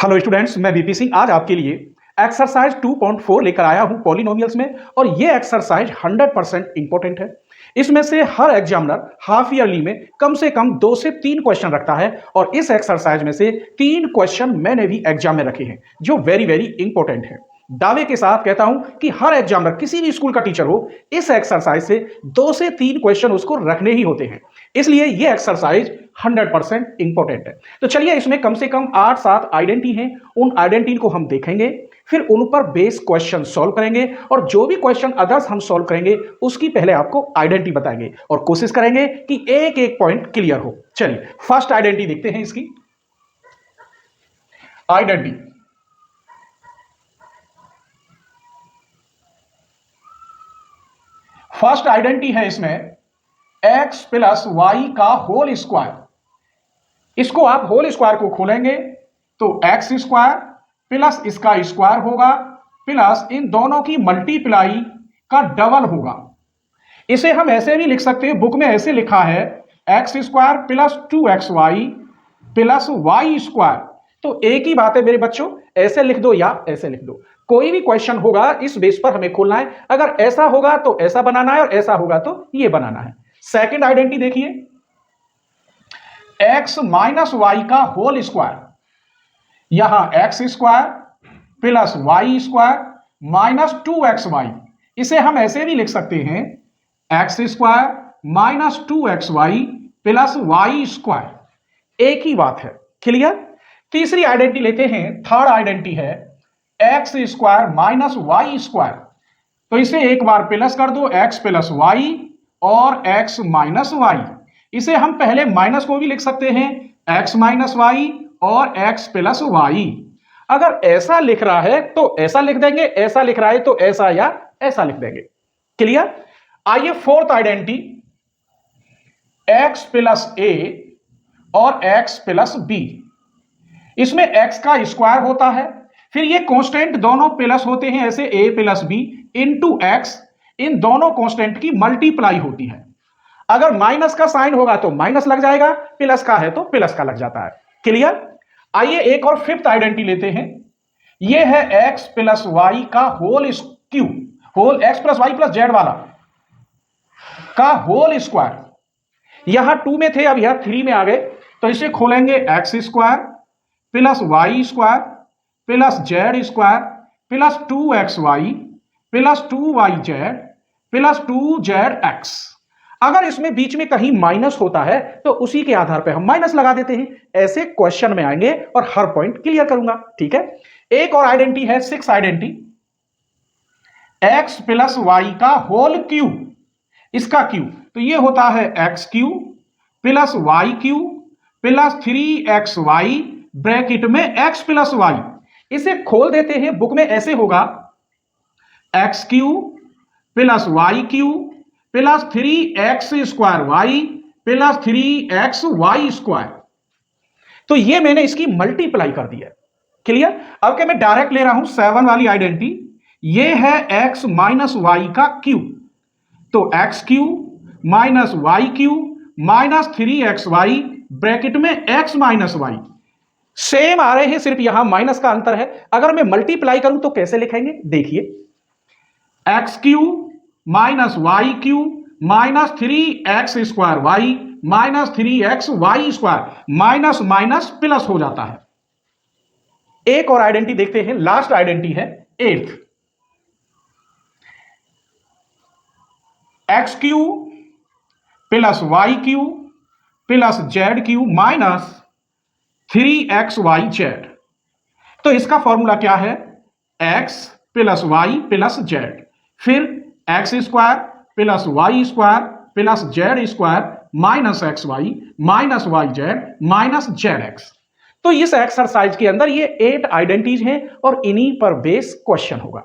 Hello students, मैं BP Singh आज आपके लिए एक्सरसाइज 2.4 लेकर आया हूं पॉलिनोमियल्स में। और ये एक्सरसाइज 100% इंपॉर्टेंट है। इसमें से हर एग्जामिनर हाफ ईयरली में कम से कम 2 से 3 क्वेश्चन रखता है और इस एक्सरसाइज में से 3 क्वेश्चन मैंने भी एग्जाम में रखे हैं जो वेरी वेरी इंपॉर्टेंट है। दावे के साथ कहता हूं कि हर एग्जामिनर किसी भी स्कूल का टीचर हो, इस एक्सरसाइज से 2 से 3 क्वेश्चन उसको रखने ही होते हैं। इसलिए ये एक्सरसाइज 100% इंपॉर्टेंट है। तो चलिए, इसमें कम से कम 8-7 आइडेंटिटी हैं। उन आइडेंटिटी को हम देखेंगे, फिर उन पर बेस क्वेश्चन सॉल्व करेंगे और जो भी क्वेश्चन अदर्स हम सॉल्व करेंगे उसकी पहले आपको आइडेंटिटी बताएंगे और कोशिश करेंगे कि एक एक पॉइंट क्लियर हो। चलिए, फर्स्ट आइडेंटिटी देखते हैं। इसकी आइडेंटिटी फर्स्ट आइडेंटिटी है इसमें x प्लस वाई का होल स्क्वायर। इसको आप होल स्क्वायर को खोलेंगे तो एक्स स्क्वायर प्लस इसका स्क्वायर होगा प्लस इन दोनों की मल्टीप्लाई का डबल होगा। इसे हम ऐसे भी लिख सकते हैं, बुक में ऐसे लिखा है x square plus 2xy plus y square. तो एक ही बात है मेरे बच्चों, ऐसे लिख दो या ऐसे लिख दो, कोई भी क्वेश्चन होगा इस बेस पर हमें खोलना है। अगर ऐसा होगा तो ऐसा बनाना है और ऐसा होगा तो ये बनाना है। सेकंड आइडेंटिटी देखिए, x माइनस वाई का होल स्क्वायर। यहां x square plus y square minus 2xy। इसे हम ऐसे भी लिख सकते हैं x square minus 2xy plus y square. एक ही बात है, क्लियर। तीसरी आइडेंटिटी लेते हैं, थर्ड आइडेंटिटी है x square minus y square. तो इसे एक बार प्लस कर दो, एक्स प्लस वाई और एक्स माइनस वाई। इसे हम पहले माइनस को भी लिख सकते हैं, एक्स माइनस वाई और एक्स प्लस वाई। अगर ऐसा लिख रहा है तो ऐसा लिख देंगे, ऐसा लिख रहा है तो ऐसा या ऐसा लिख देंगे, क्लियर। आइए फोर्थ आइडेंटिटी, एक्स प्लस ए और एक्स प्लस बी। इसमें एक्स का स्क्वायर होता है, फिर ये कांस्टेंट दोनों प्लस होते हैं, ऐसे ए प्लस बी इंटू एक्स। इन दोनों कांस्टेंट की मल्टीप्लाई होती है। अगर माइनस का साइन होगा तो माइनस लग जाएगा, प्लस का है तो प्लस का लग जाता है, क्लियर। आइए एक और फिफ्थ आइडेंटिटी लेते हैं। यह है एक्स प्लस वाई का whole cube, whole x plus y plus z वाला का होल स्क्वायर। यहां 2 में थे, अब यहां 3 में आ गए, तो इसे खोलेंगे x square plus y square plus z square plus 2xy plus 2yz plus 2zx। अगर इसमें बीच में कहीं माइनस होता है तो उसी के आधार पर हम माइनस लगा देते हैं। ऐसे क्वेश्चन में आएंगे और हर पॉइंट क्लियर करूंगा, ठीक है। एक और आइडेंटिटी है, six identity, x plus y का होल क्यू। इसका क्यू तो ये होता है x cube plus y cube plus 3xy bracket में एक्स प्लस वाई। इसे खोल देते हैं, बुक में ऐसे होगा x cube plus y cube plus 3x square y plus 3xy square. तो ये मैंने इसकी मल्टीप्लाई कर दी है, क्लियर। अब क्या मैं डायरेक्ट ले रहा हूं 7 वाली आइडेंटिटी, ये है x माइनस वाई का क्यू। तो x cube minus y cube minus 3xy bracket में x माइनस वाई। सेम आ रहे हैं, सिर्फ यहां माइनस का अंतर है। अगर मैं मल्टीप्लाई करूं तो कैसे लिखेंगे, देखिए, x cube minus y cube minus 3x square y minus 3xy square. Minus minus plus हो जाता है। एक और आइडेंटिटी देखते हैं, लास्ट आइडेंटिटी है eighth, x cube plus y cube plus z cube minus 3xyz। तो इसका फॉर्मूला क्या है, x plus y plus z, फिर x square plus y square plus z square minus x y minus y z minus z x. तो इस exercise के अंदर ये 8 आइडेंटिटीज हैं और इन्हीं पर बेस क्वेश्चन होगा।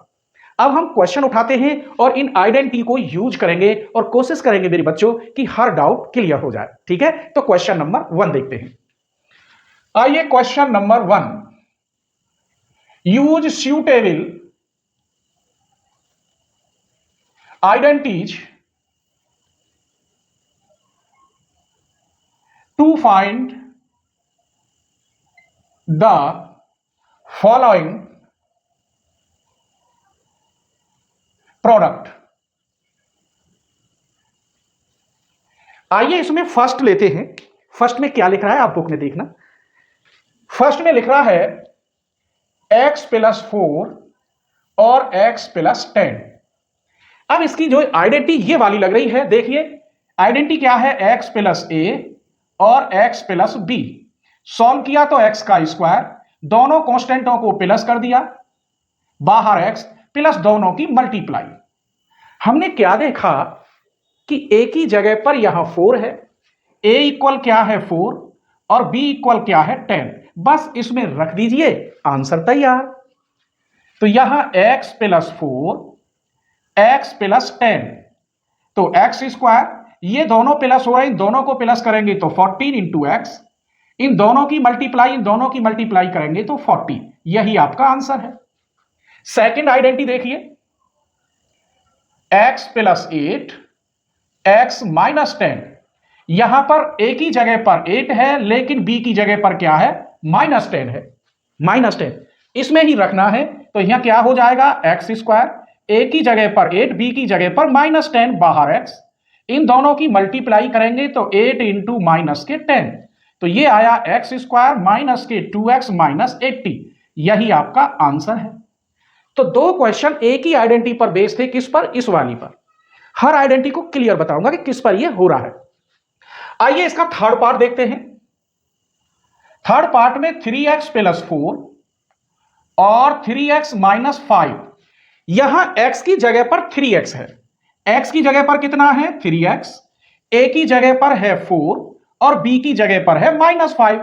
अब हम क्वेश्चन उठाते हैं और इन आइडेंटिटी को यूज करेंगे और कोशिश करेंगे मेरे बच्चों कि हर डाउट क्लियर हो जाए, ठीक है। तो क्वेश्चन नंबर 1 देखते हैं। आइए question number 1, use suitable identities to find the following product. आइए इसमें फर्स्ट लेते हैं। फर्स्ट में क्या लिख रहा है आप बुक में देखना। फर्स्ट में लिख रहा है x + 4 और x + 10। अब इसकी जो आइडेंटिटी ये वाली लग रही है, देखिए आइडेंटिटी क्या है, x + a और x + b। सॉल्व किया तो x का स्क्वायर, दोनों कांस्टेंटों को प्लस कर दिया, बाहर x प्लस दोनों की मल्टीप्लाई। हमने क्या देखा कि a की जगह पर यहां 4 है, a इक्वल क्या है 4 और b इक्वल क्या है 10। बस इसमें रख दीजिए, आंसर तैयार। तो यहां x + 4 x + 10, तो x², ये दोनों प्लस हो रहे हैं, इन दोनों को प्लस करेंगे तो 14 × x, इन दोनों की मल्टीप्लाई करेंगे तो 40। यही आपका आंसर है। सेकंड आइडेंटिटी देखिए, x + 8 x - 10। यहां पर a की जगह पर 8 है, लेकिन b की जगह पर क्या है, -10 है, -10 इसमें ही रखना है। तो यहां क्या हो जाएगा, x², a की जगह पर 8 b की जगह पर -10, बाहर x, इन दोनों की मल्टीप्लाई करेंगे तो 8 × -10, तो ये आया x² - 2x - 80। यही आपका आंसर है। तो दो क्वेश्चन एक ही आइडेंटिटी पर बेस्ड थे, किस पर, इस वाली पर। हर आइडेंटिटी को क्लियर बताऊंगा कि किस पर यह हो रहा है। आइए इसका थर्ड पार्ट देखते हैं। थर्ड पार्ट में 3x + 4 और 3x - 5। यहां x की जगह पर 3x है, x की जगह पर कितना है 3x, a की जगह पर है 4 और b की जगह पर है -5।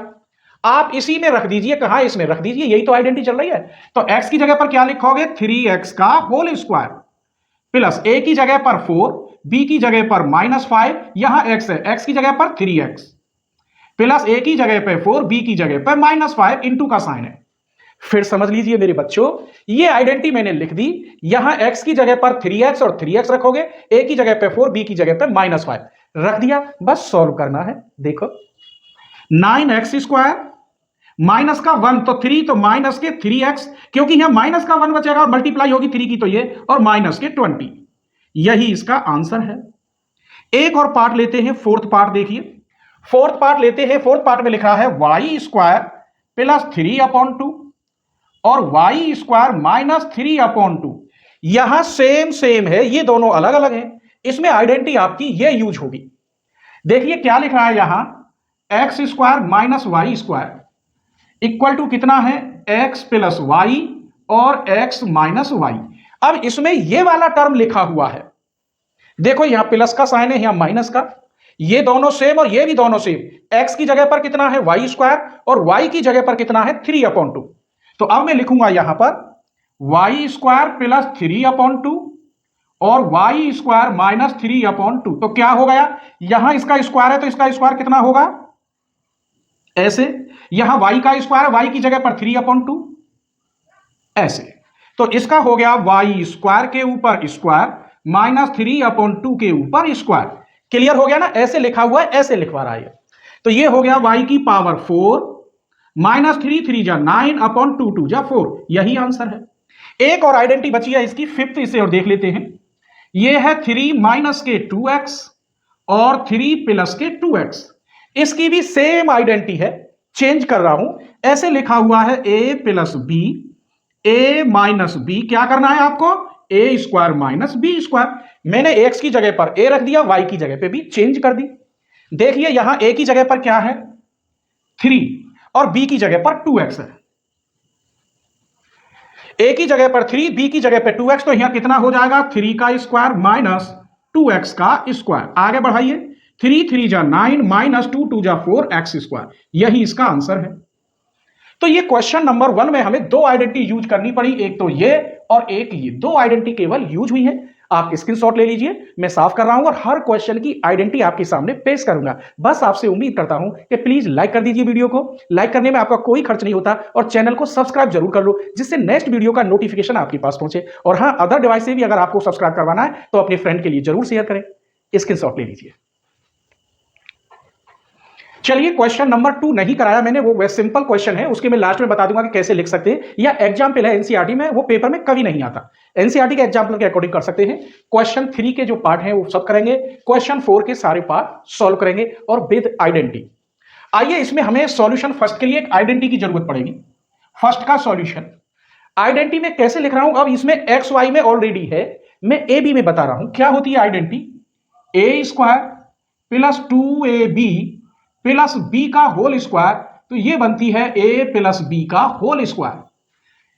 आप इसी में रख दीजिए, कहां, इसमें रख दीजिए, यही तो आइडेंटिटी चल रही है। तो x की जगह पर क्या लिखोगे, 3x का होल स्क्वायर प्लस a की जगह पर 4, b की जगह पर -5, यहां x है, x की जगह पर 3x प्लस a की जगह पर 4, b की जगह पर -5, इंटू का साइन है। फिर समझ लीजिए मेरे बच्चों, ये आइडेंटिटी मैंने लिख दी। यहां x की जगह पर 3x और 3x रखोगे, a की जगह पर 4, b की जगह पर -5 रख दिया, बस सॉल्व करना है। देखो 9x² माइनस का 1 तो 3, तो माइनस के 3x, क्योंकि यहां माइनस का 1 बचेगा और मल्टीप्लाई होगी 3 की, तो ये, और माइनस के 20। यही इसका आंसर है। एक और पार्ट लेते हैं, फोर्थ पार्ट देखिए। फोर्थ पार्ट लेते हैं। फोर्थ पार्ट में लिखा है y² + 3/2 और y² - 3/2। यहां सेम है, ये दोनों अलग अलग हैं, इसमें आइडेंटिटी आपकी ये यूज होगी। देखिए क्या लिख रहा है यहां, x² - y² इक्वल टू कितना है, x + y और x - y। अब इसमें ये वाला टर्म लिखा हुआ है, देखो यहां प्लस का साइन है, यहां माइनस का, ये दोनों सेम और ये भी दोनों सेम। x की जगह पर कितना है y² और y की जगह पर कितना है 3/2। तो अब मैं लिखूंगा यहां पर y² + 3/2 और y² - 3/2। तो क्या हो गया, यहां इसका स्क्वायर है तो इसका स्क्वायर कितना होगा, ऐसे, यहां y का स्क्वायर, y की जगह पर 3/2, ऐसे। तो इसका हो गया y² के ऊपर स्क्वायर -3/2 के ऊपर स्क्वायर। क्लियर हो गया ना, ऐसे लिखा हुआ है, ऐसे लिखवा रहा है। तो ये हो गया y की पावर 4 -3 3 जा 9/2 2 जा 4। यही आंसर है। एक और आइडेंटिटी बची है इसकी, फिफ्थ, इसे और देख लेते हैं। ये है 3 - के 2x और 3 + के 2x। इसकी भी सेम आइडेंटिटी है, चेंज कर रहा हूं। ऐसे लिखा हुआ है a + b, a - b, क्या करना है आपको, a² - b²। मैंने x की जगह पर a रख दिया, y की जगह पे b चेंज कर दी। देखिए यहां a की जगह पर क्या है 3 और b की जगह पर 2x है। a की जगह पर 3, b की जगह पर 2x, तो यहां कितना हो जाएगा 3² - 2x का स्क्वायर। आगे बढ़ाइए, 3 3 जा 9 -2 2 जा 4 x²। यही इसका आंसर है। तो ये क्वेश्चन नंबर 1 में हमें दो आइडेंटिटी यूज करनी पड़ी, एक तो ये और एक ये, दो आइडेंटिटी केवल यूज हुई है। आप स्क्रीनशॉट ले लीजिए, मैं साफ कर रहा हूं और हर क्वेश्चन की आइडेंटिटी आपके सामने पेश करूंगा। बस आपसे उम्मीद करता हूं कि प्लीज लाइक कर दीजिए वीडियो को। लाइक करने में आपका कोई खर्च नहीं होता, और चैनल को सब्सक्राइब जरूर कर लो, जिससे नेक्स्ट वीडियो का नोटिफिकेशन आपके पास पहुंचे। और हाँ, अदर डिवाइस से भी अगर आपको सब्सक्राइब करवाना है तो अपने फ्रेंड के लिए जरूर शेयर करें। स्क्रीनशॉट ले लीजिए। चलिए क्वेश्चन नंबर 2 नहीं कराया मैंने, वो वैसे सिंपल क्वेश्चन है, उसके मैं लास्ट में बता दूंगा कि कैसे लिख सकते हैं, या एग्जाम्पल है एनसीईआरटी में, वो पेपर में कभी नहीं आता। एनसीईआरटी के एग्जाम्पल के अकॉर्डिंग कर सकते हैं। क्वेश्चन 3 के जो पार्ट हैं वो सब करेंगे, क्वेश्चन 4 के सारे पार्ट सॉल्व करेंगे और विद आइडेंटिटी। आइए इसमें हमें सॉल्यूशन फर्स्ट के लिए एक आइडेंटिटी की जरूरत पड़ेगी। फर्स्ट का सॉल्यूशन आइडेंटिटी में कैसे लिख रहा हूं, अब इसमें एक्स वाई में ऑलरेडी है, मैं ए बी में बता रहा हूं। क्या होती है identity? A square plus 2ab plus b का होल स्क्वायर, तो ये बनती है ए प्लस बी का होल स्क्वायर।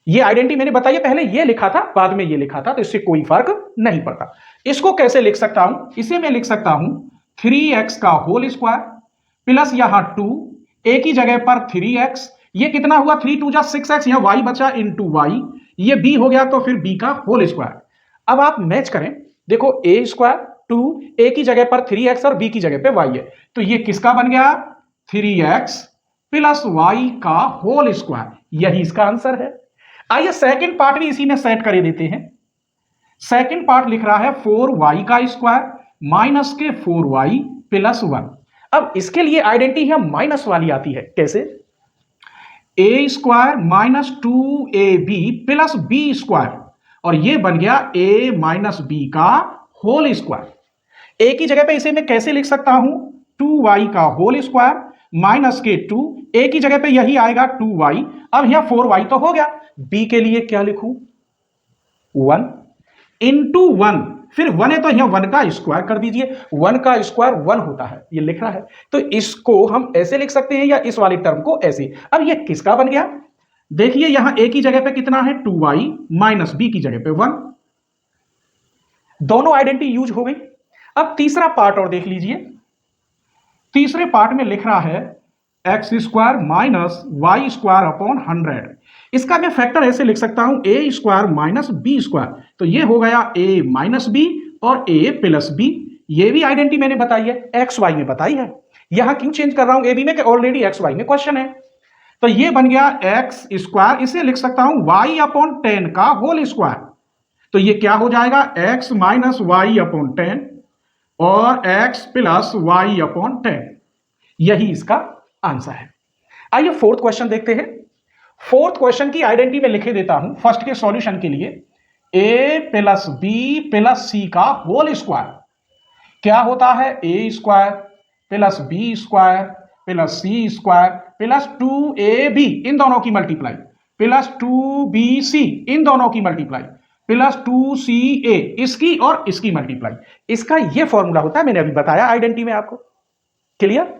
ये आइडेंटिटी मैंने बताई है, पहले ये लिखा था बाद में ये लिखा था, तो इससे कोई फर्क नहीं पड़ता। इसको कैसे लिख सकता हूं? इसे मैं लिख सकता हूं 3x का होल स्क्वायर प्लस यहां 2, ए की जगह पर 3x, ये कितना हुआ 3 2 जा 6x, यहां y बचा इनटू y, ये b हो गया तो फिर b का होल स्क्वायर। अब आप मैच करें, देखो a स्क्वायर 2, a की जगह पर 3x और b की जगह पे y है, तो ये किसका बन गया? 3x प्लस y का होल स्क्वायर, यही इसका आंसर है। आइए सेकंड पार्ट भी इसी में सेट कर देते हैं। सेकंड पार्ट लिख रहा है 4y का स्क्वायर माइनस के 4y प्लस 1। अब इसके लिए आइडेंटिटी हम माइनस वाली आती है, कैसे? A square minus 2ab plus b square, और ये बन गया a माइनस बी का होल स्क्वायर। ए की जगह पे इसे मैं कैसे लिख सकता हूं? 2y का होल स्क्वायर माइनस के 2, ए की जगह पे यही आएगा 2y, अब यहां 4y तो हो गया। बी के लिए क्या लिखूं? 1 इंटू 1, फिर 1 है तो यहां 1 का स्क्वायर कर दीजिए, 1 का स्क्वायर 1 होता है, ये लिख रहा है, तो इसको हम ऐसे लिख सकते हैं या इस वाले टर्म को ऐसे। अब ये किसका बन गया? देखिए यहां a की जगह पे कितना है 2y माइनस b की जगह पे 1, दोनों आइडेंटिटी यूज हो गई। अब तीसरा पार्ट और देख लीजिए। तीसरे पार्ट में लिख रहा है x square minus y square upon 100, इसका मैं फैक्टर ऐसे लिख सकता हूं a square minus b square, तो ये हो गया ए माइनस बी और ए प्लस बी। ये भी आइडेंटिटी मैंने बताई है, एक्स वाई में बताई है, यहां क्यों चेंज कर रहा हूं ए बी में कि ऑलरेडी एक्स वाई में क्वेश्चन है। तो ये बन गया एक्स स्क्वायर, इसे लिख सकता हूं वाई अपॉन 10 का होल स्क्वायर, तो ये क्या हो जाएगा? एक्स माइनस वाई अपॉन 10 और एक्स प्लस वाई अपॉन 10, यही इसका आंसर है। आइए फोर्थ क्वेश्चन देखते हैं। फोर्थ क्वेश्चन की आइडेंटिटी में लिखे देता हूं फर्स्ट के सॉल्यूशन के लिए, a plus b plus c का होल स्क्वायर। क्या होता है? A square plus b square plus c square plus 2ab, इन दोनों की मल्टीप्लाई, प्लस 2bc, इन दोनों की मल्टीप्लाई, प्लस 2ca, इसकी और इसकी मल्टीप्लाई। इसका यह फॉर्मूला होता है, मैंने अभी बताया आइडेंटिटी में आपको। क्लियर?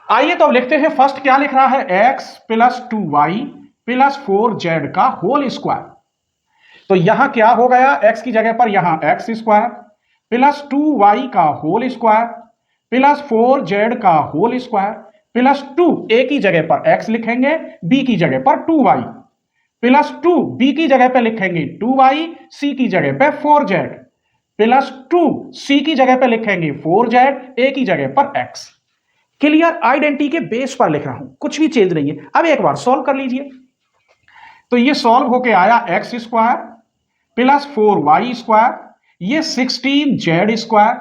आइए तो अब लिखते हैं। फर्स्ट क्या लिख रहा है? x plus 2y plus 4z का होल स्क्वायर, तो यहां क्या हो गया? x की जगह पर यहां x स्क्वायर प्लस 2y का होल स्क्वायर प्लस 4z का होल स्क्वायर प्लस 2, a की जगह पर x लिखेंगे, b की जगह पर 2y प्लस 2, b की जगह पर लिखेंगे 2y, c की जगह पर 4z प्लस 2, c की जगह पर लिखेंगे 4z, a की जगह पर x। क्लियर? आइडेंटिटी के बेस पर लिख रहा हूं, कुछ भी चेंज नहीं है। अब एक बार सॉल्व कर लीजिए, तो ये सॉल्व होके आया x square plus 4y square, ये 16z स्क्वायर,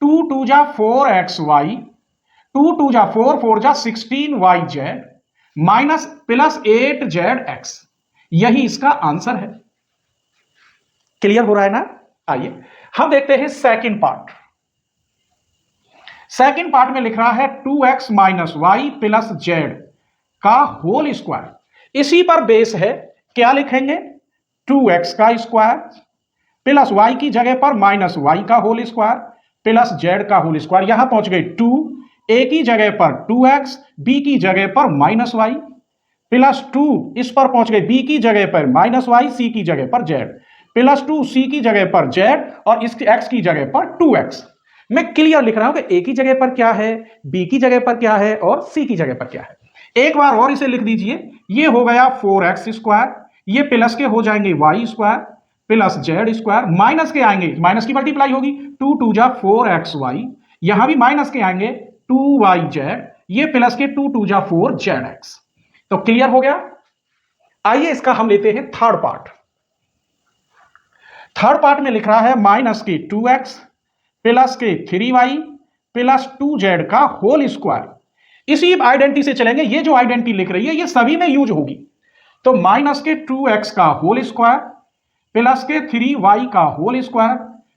2 2 जा 4xy, 2 2 जा 4 4 जा 16yz माइनस प्लस 8zx, यही इसका आंसर है। क्लियर हो रहा है ना? आइए हम देखते हैं सेकंड पार्ट। सेकंड पार्ट में लिख रहा है 2x minus y plus z का होल स्क्वायर, इसी पर बेस है। क्या लिखेंगे? 2x का स्क्वायर प्लस y की जगह पर माइनस y का होल स्क्वायर प्लस z का होल स्क्वायर, यहां पहुंच गए 2, a की जगह पर 2x, b की जगह पर माइनस y प्लस 2, इस पर पहुंच गए b की जगह पर माइनस y, c की जगह पर z प्लस 2, c की जगह पर z और इसके x की जगह पर 2x। मैं क्लियर लिख रहा हूं कि a की जगह पर क्या है, b की जगह पर क्या है और c की जगह पर क्या है। एक बार और इसे लिख दीजिए, ये हो गया 4x स्क्वायर, ये प्लस के हो जाएंगे y square plus z square, minus के आएंगे, माइनस की मल्टीप्लाई होगी, 2 2 जा 4xy, यहां भी माइनस के आएंगे 2yz, ये प्लस के 2 2 जा 4zx। तो क्लियर हो गया? आइए इसका हम लेते हैं थर्ड पार्ट। थर्ड पार्ट में लिख रहा है माइनस के 2x प्लस के 3y प्लस 2z का होल स्क्वायर, इसी आइडेंटिटी से चलेंगे, ये जो आइडेंटिटी लिख रही है ये सभी में यूज होगी। तो माइनस के 2x का होल स्क्वायर प्लस के 3y का होल स्क्वायर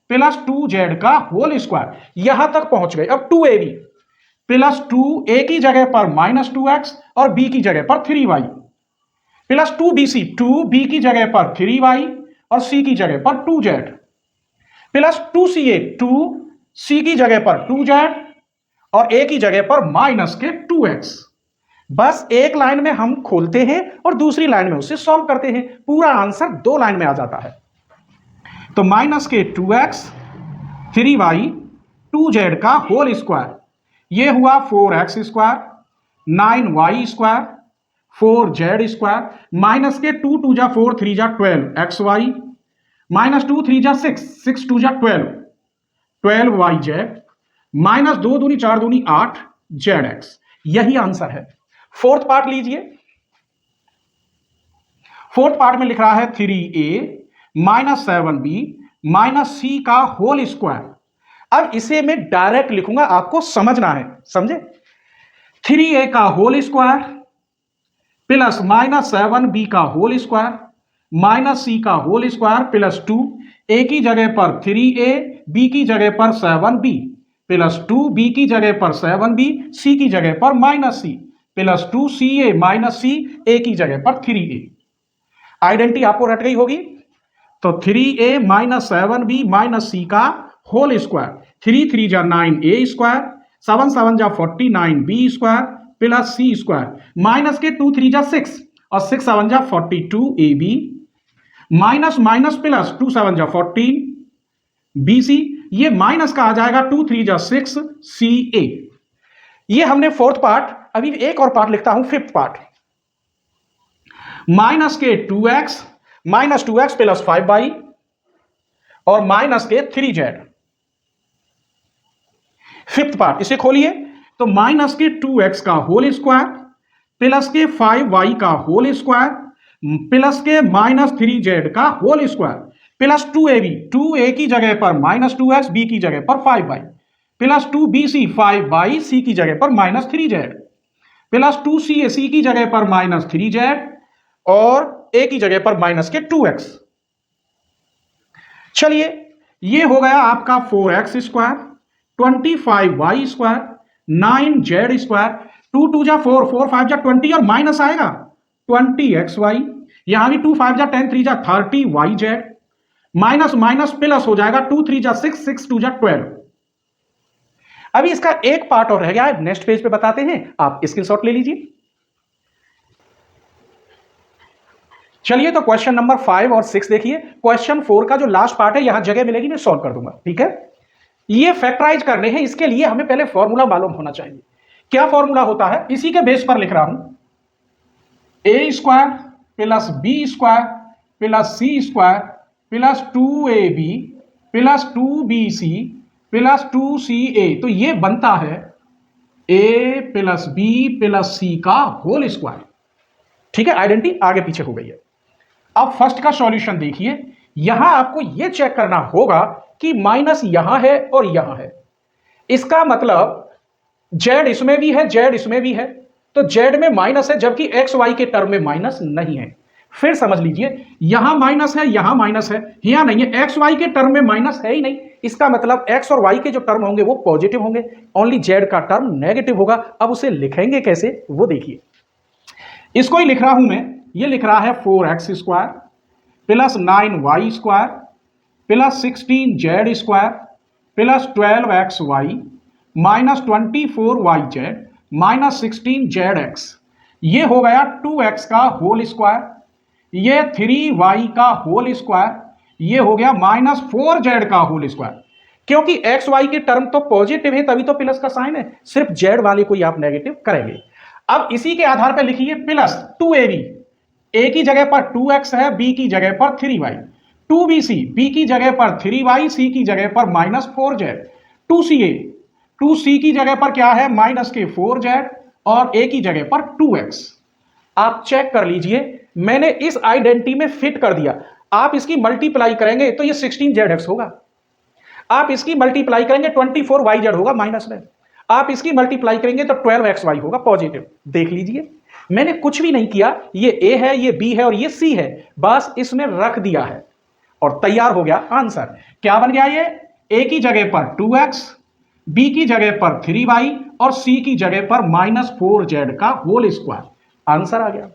प्लस 2z का होल स्क्वायर, यहां तक पहुंच गए। अब 2ab प्लस 2a की जगह पर माइनस 2x और b की जगह पर 3y प्लस 2bc 2b की जगह पर 3y और c की जगह पर 2z प्लस 2ca 2c की जगह पर 2z और a की जगह पर माइनस के 2x। बस एक लाइन में हम खोलते हैं और दूसरी लाइन में उसे सॉल्व करते हैं, पूरा आंसर दो लाइन में आ जाता है। तो माइनस के 2x 3y 2z का होल स्क्वायर, ये हुआ 4x square 9y square 4z square minus के 2 2 जा 4 3 जा 12 xy माइनस 2 3 जा 6 6 2 जा 12 12yz माइनस 2 दूनी 4 दूनी 8 zx। यही आंसर है। फोर्थ पार्ट लीजिए। फोर्थ पार्ट में लिख रहा है 3a minus 7b minus c का होल स्क्वायर। अब इसे मैं डायरेक्ट लिखूंगा, आपको समझना है, समझे। 3a का whole square plus minus 7b का होल स्क्वायर माइनस c का होल स्क्वायर प्लस 2 a की जगह पर 3a b की जगह पर 7b प्लस 2b की जगह पर 7b c की जगह पर minus c plus 2ca minus c a की जगह पर 3a। आइडेंटिटी आपको रट गई होगी। तो 3a minus 7b minus c का होल स्क्वायर 3 3 जा 9a स्क्वायर 7 7 जा 49b square plus c square minus के 2 3 जा 6 और 6 7 जा 42ab माइनस माइनस प्लस 2 7 जा 14 bc, ये माइनस का आ जाएगा 2 3 जा 6 ca। ये हमने फोर्थ पार्ट। अभी एक और पार्ट लिखता हूं, फिफ्थ पार्ट। माइनस के 2x प्लस 5y और माइनस के 3z। फिफ्थ पार्ट, इसे खोलिए। तो माइनस के 2x का होल स्क्वायर प्लस के 5y का होल स्क्वायर प्लस के माइनस 3z का whole square plus 2ab 2a की जगह पर माइनस 2x b की जगह पर 5y plus 2bc 5y c की जगह पर minus 3z plus 2ca c की जगह पर माइनस 3z और a की जगह पर माइनस के 2x। चलिए, ये हो गया आपका 4x square 25y square 9z square 2 2 जा 4 4 5 जा 20 और माइनस आएगा 20xy, यहां भी 2 5 जा 10 3 जा 30yz माइनस माइनस प्लस हो जाएगा 2 3 जा 6 6 2 जा 12। अभी इसका एक पार्ट और रह गया है, नेक्स्ट पेज पे बताते हैं, आप स्क्रीनशॉट ले लीजिए। चलिए, तो क्वेश्चन नंबर 5 और 6 देखिए। क्वेश्चन 4 का जो लास्ट पार्ट है यहां जगह मिलेगी, मैं सॉल्व कर दूंगा, ठीक है। ये फैक्टराइज करने हैं, इसके लिए हमें पहले फॉर्मूला मालूम होना चाहिए। क्या फॉर्मूला होता है, इसी के बेस पर लिख रहा हूं। a square plus b square plus c square plus 2ab plus 2bc plus 2ca, तो ये बनता है a plus b plus c का होल स्क्वायर, ठीक है। आइडेंटिटी आगे पीछे हो गई है। अब फर्स्ट का सॉल्यूशन देखिए। यहां आपको यह चेक करना होगा कि माइनस यहां है और यहां है, इसका मतलब z इसमें भी है z इसमें भी है, तो z में माइनस है जबकि x y के टर्म में माइनस नहीं है। फिर समझ लीजिए, यहां माइनस है यहां माइनस है, यहां नहीं है, x y के टर्म में माइनस है ही नहीं, इसका मतलब x और y के जो टर्म होंगे वो पॉजिटिव होंगे, ओनली z का टर्म नेगेटिव होगा। अब उसे लिखेंगे कैसे वो देखिए। इसको ही लिख रहा हूं मैं, ये लिख रहा है 4x square plus 9y square plus 16z square plus 12xy minus 24yz minus 16zx। ये हो गया 2x का होल स्क्वायर, ये 3y का होल स्क्वायर, ये हो गया माइनस 4z का होल स्क्वायर। क्योंकि x y के टर्म तो पॉजिटिव है तभी तो प्लस का साइन है, सिर्फ z वाले को ही आप नेगेटिव करेंगे। अब इसी के आधार पर लिखिए प्लस 2ab, a की जगह पर 2x है, b की जगह पर 3y, 2bc b की जगह पर 3y, c की जगह पर माइनस 4z, 2ca 2c की जगह पर क्या है माइनस के 4z और a की जगह पर 2x। आप चेक कर लीजिए, मैंने इस आइडेंटिटी में फिट कर दिया। आप इसकी मल्टीप्लाई करेंगे तो ये 16zx होगा, आप इसकी मल्टीप्लाई करेंगे 24yz होगा माइनस में, आप इसकी मल्टीप्लाई करेंगे तो 12xy होगा पॉजिटिव। देख लीजिए मैंने कुछ भी नहीं किया, ये a है, ये b है और ये c है, बस इसमें रख दिया है और तैयार हो गया आंसर। क्या बन गया? ये a की जगह पर 2x, b की जगह पर 3y और c की जगह पर -4z का होल स्क्वायर। आंसर आ गया।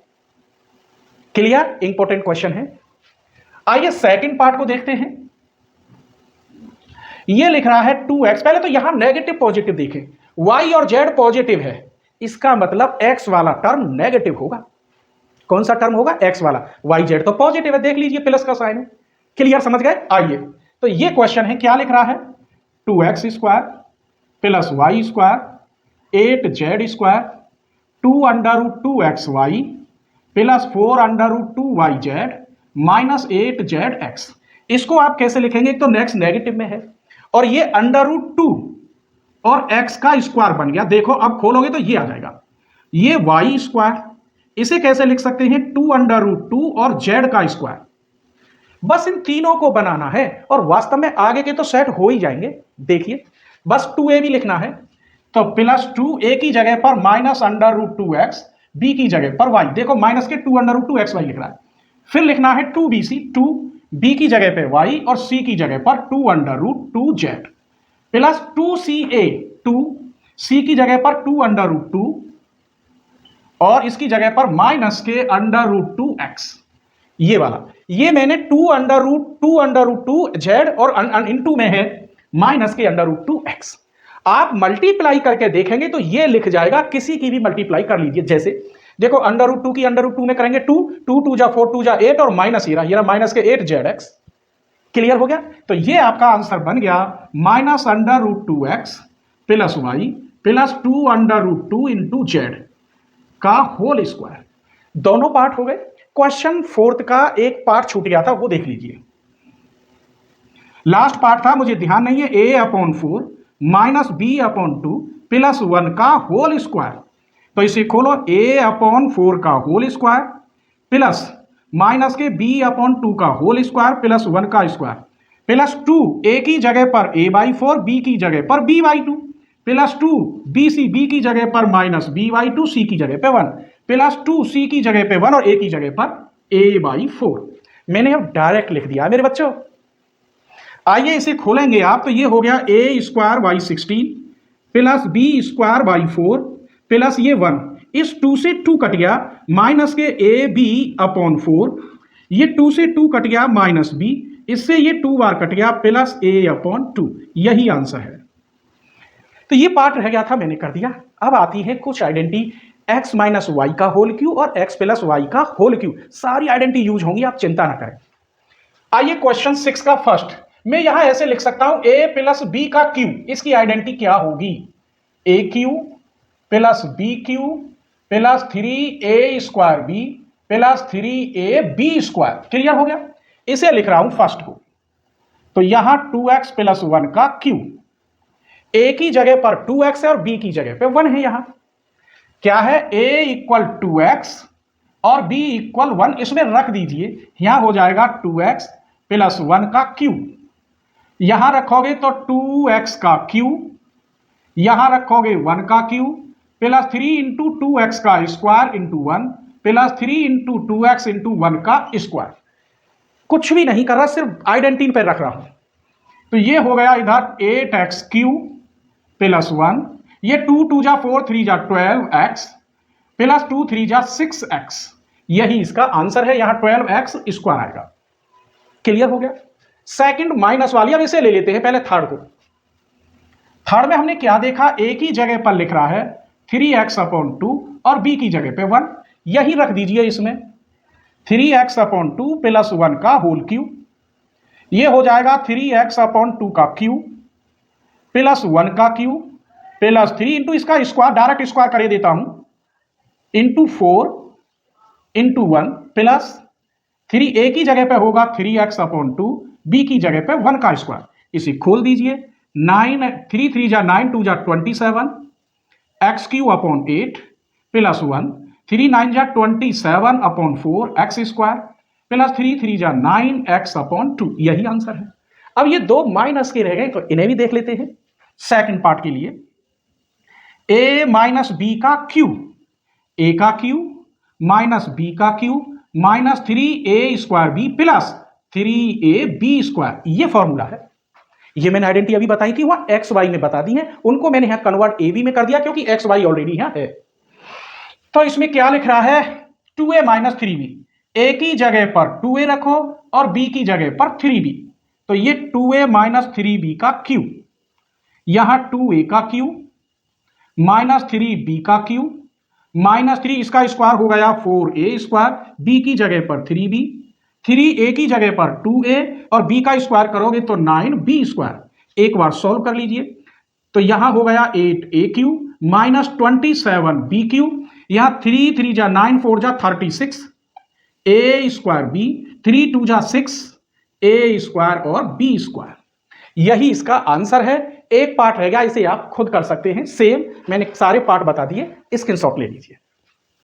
क्लियर? इंपॉर्टेंट क्वेश्चन है। आइए सेकंड पार्ट को देखते हैं। ये लिख रहा है 2x, पहले तो यहां नेगेटिव पॉजिटिव देखें, y और z पॉजिटिव है, इसका मतलब x वाला टर्म नेगेटिव होगा। कौन सा टर्म होगा? x वाला। y z तो पॉजिटिव है, देख लीजिए प्लस का साइन है। क्लियर? समझ गए? आइए तो ये क्वेश्चन है, क्या लिख रहा है? 2x square plus y square 8z square 2√2xy plus 4√2yz minus 8zx। इसको आप कैसे लिखेंगे? एक तो नेक्स्ट नेगेटिव में है और ये √2 और x का स्क्वायर बन गया। देखो अब खोलोगे तो ये आ जाएगा, ये y स्क्वायर, इसे कैसे लिख सकते हैं? 2√2 और z का स्क्वायर। बस इन तीनों को बनाना है और वास्तव में आगे के तो सेट हो ही जाएंगे। देखिए बस 2a भी लिखना है तो प्लस 2a की जगह पर -√2x, b की जगह पर y। देखो माइनस के 2√2xy लिख रहा है। फिर लिखना है 2bc, 2b की जगह पे y और c की जगह पर 2√2z प्लस 2ca, 2c की जगह पर 2√2 और इसकी जगह पर माइनस के √2x। ये वाला, ये मैंने 2√2z और इनटू में है माइनस के √2x। आप मल्टीप्लाई करके देखेंगे तो ये लिख जाएगा, किसी की भी मल्टीप्लाई कर लीजिए। जैसे देखो √2 की √2 में करेंगे 2, 2 2 जा 4, 2 जा 8 और माइनस ये रहा माइनस के 8zx। क्लियर हो गया? तो ये आपका आंसर बन गया -√2x plus y plus 2√2 into z का होल स्क्वायर। दोनों पार्ट हो गए। क्वेश्चन फोर्थ का एक पार्ट छूट गया था, वो देख लीजिए। लास्ट पार्ट था, मुझे ध्यान नहीं है, a/4 माइनस b/2 प्लस 1 का होल स्क्वायर। तो इसे खोलो, a/4 का होल स्क्वायर प्लस माइनस के b/2 का होल स्क्वायर प्लस 1 का स्क्वायर प्लस 2 a की जगह पर a/4, b की जगह पर b/2 प्लस 2 bc, b की जगह पर माइनस b/2, c की जगह पे 1 प्लस 2 c की जगह पे 1 और a की जगह पर a/4। मैंने अब डायरेक्ट लिख दिया मेरे बच्चों। आइए इसे खोलेंगे आप तो ये हो गया a²/16 प्लस b²/4 प्लस ये 1, इस 2 से 2 कट गया माइनस के ab/4, ये 2 से 2 कट गया माइनस b, इससे ये 2 बार कट गया प्लस a/2। यही आंसर है। तो ये पार्ट रह गया था, मैंने कर दिया। अब आती है कुछ आइडेंटिटी, x माइनस वाई का होल क्यू और x प्लस वाई का होल क्यू। सारी आइडेंटिटी यूज होंगी, आप चिंता ना करें। आइए क्वेश्चन 6 का फर्स्ट, मैं यहां ऐसे लिख सकता हूं a प्लस बी का क्यू, इसकी आइडेंटिटी क्या होगी? A cube plus b cube plus 3a² b plus 3ab²। Clear हो गया? इसे लिख रहा हूं फर्स्ट को, तो यहां 2x प्लस 1 का क्यू, a की जगह पर 2x है और b की जगह पे 1 है। यहां क्या है? a = 2x और b = 1, इसमें रख दीजिए, यहां हो जाएगा 2x प्लस 1 का क्यू। यहां रखोगे तो 2x का क्यू, यहां रखोगे 1 का क्यू प्लस 3 इंटू 2x का square into 1 plus 3 into 2x into 1 का स्क्वायर। कुछ भी नहीं कर रहा, सिर्फ आइडेंटिटी पे रख रहा हूं। तो ये हो गया इधर 8x³ प्लस 1, ये 2 2 जा 4, 3 जा 12x प्लस 2 3 जा 6x। यही इसका आंसर है, यहां 12x² आएगा। क्लियर हो गया? सेकंड माइनस वाली, अब इसे ले लेते हैं पहले थर्ड को। थर्ड में हमने क्या देखा? a की जगह पर लिख रहा है 3x/2 और b की जगह पे 1, यही रख दीजिए इसमें 3x/2 प्लस 1 का होल क्यू। ये हो जाएगा 3x/2 का क्यू प्लस 1 का क्यू प्लस 3 इंटू इसका स्क्वायर, डायरेक्ट स्क्वायर कर देता हूं, इंटू 4 इंटू 1 प्लस 3 a की जगह पे होगा 3x/2, b की जगह पे 1 का स्क्वायर। इसे खोल दीजिए, 9 3 3 जा 9, 2 जा 27 x³ प्लस 1, 3 9 जा 27/4 x² प्लस 3 3 जा 9x/2। यही आंसर है। अब ये दो माइनस के रह गए तो इन्हें भी देख लेते हैं सेकंड पार्ट के लिए। ए माइनस बी का क्यूब, ए का क्यूब माइनस बी का cube minus 3a² b plus 3ab², ये फॉर्मूला है। ये मैंने आइडेंटिटी अभी बताई थी, वहां एक्स वाई में बता दी है, उनको मैंने यहां कन्वर्ट ए बी में कर दिया क्योंकि एक्स वाई ऑलरेडी यहां है। तो इसमें क्या लिख रहा है, 2a माइनस 3b, ए की जगह पर 2a रखो और बी की जगह पर 3b, तो ये 2a माइनस 3b का क्यूब, यहां 2a का क्यूब माइनस 3b का क्यूब माइनस 3, इसका स्क्वायर हो गया 4a², b की जगह पर 3b, 3a की जगह पर 2a और b का स्क्वायर करोगे तो 9b²। एक बार सॉल्व कर लीजिए, तो यहां हो गया 8a³ माइनस 27b³, यहां 3 3 जा 9 4 जा 36, a²b, 3 2 जा 6, a² और b²। यही इसका आंसर है। एक पार्ट रह गया, इसे आप खुद कर सकते हैं, सेम मैंने सारे पार्ट बता दिए, स्क्रीनशॉट ले लीजिए।